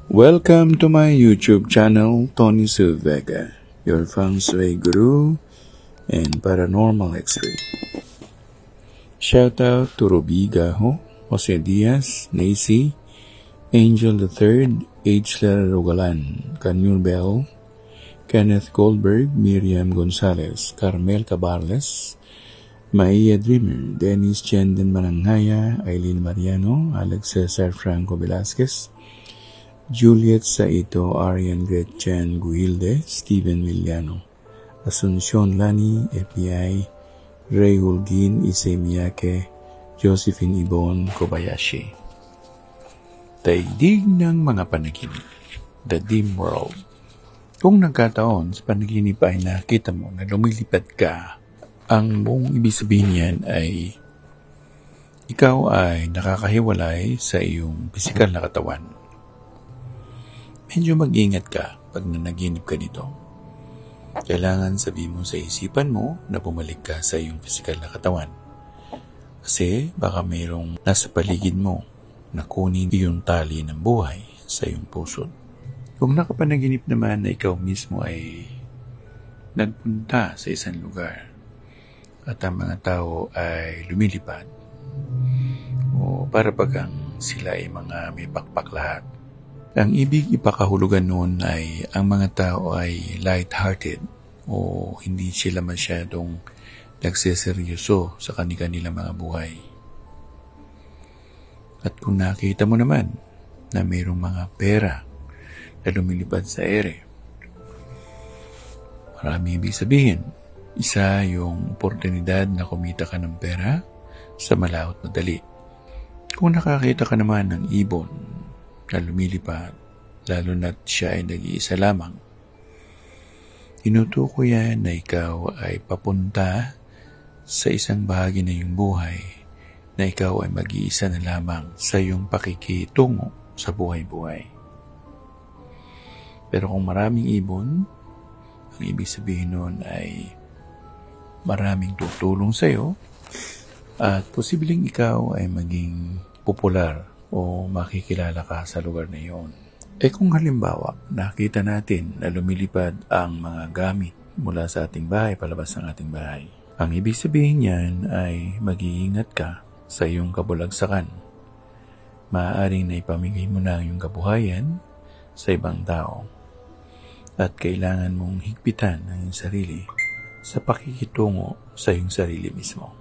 Welcome to my YouTube channel, Tony Silvega, your feng shui guru and paranormal expert. Shout out to Ruby Gaho, Jose Diaz, Nacy, Angel III, H. Lara Rogalan, Canul Bell, Kenneth Goldberg, Miriam Gonzalez, Carmel Cabarles, Maia Dreamer, Dennis Chenden Manangaya, Aileen Mariano, Alex Cesar Franco Velasquez, Juliet Saito, Arian Gretchen Guilde, Steven Villano, Asuncion Lani, FBI, Ray Hulgin, Issei Miyake, Josephine Ibon Kobayashi. Daigdig ng mga panaginip, The Dim World. Kung nagkataon sa panaginip ay nakita mo na lumilipad ka, ang buong ibig sabihin niyan ay ikaw ay nakakahiwalay sa iyong pisikal na katawan. Medyo mag-ingat ka pag nanaginip ka nito. Kailangan sabihin mo sa isipan mo na bumalik ka sa iyong pisikal na katawan. Kasi baka mayroong nasa paligid mo na kunin iyong tali ng buhay sa iyong puso. Kung nakapanaginip naman na ikaw mismo ay nagpunta sa isang lugar at ang mga tao ay lumilipad o para bagang sila ay mga may pakpak lahat. Ang ibig ipakahulugan noon ay ang mga tao ay light-hearted o hindi sila masyadong nagseseryoso sa kanilang mga buhay. At kung nakita mo naman na mayroong mga pera na lumilipad sa ere, marami ibig sabihin. Isa yung oportunidad na kumita ka ng pera sa malawot madali. Kung nakakita ka naman ng ibon na lumilipad, lalo na't siya ay nag-iisa lamang, tinutukoy yan na ikaw ay papunta sa isang bahagi na iyong buhay na ikaw ay mag-iisa na lamang sa iyong pakikitungo sa buhay-buhay. Pero kung maraming ibon, ang ibig sabihin nun ay maraming tutulong sa iyo at posibleng ikaw ay maging popular o makikilala ka sa lugar na iyon. Kung halimbawa, nakita natin na lumilipad ang mga gamit mula sa ating bahay palabas ng ating bahay, ang ibig sabihin niyan ay mag-iingat ka sa iyong kabulagsakan. Maaaring na ipamigay mo na ang iyong kabuhayan sa ibang tao at kailangan mong higpitan ang iyong sarili sa pakikitungo sa iyong sarili mismo.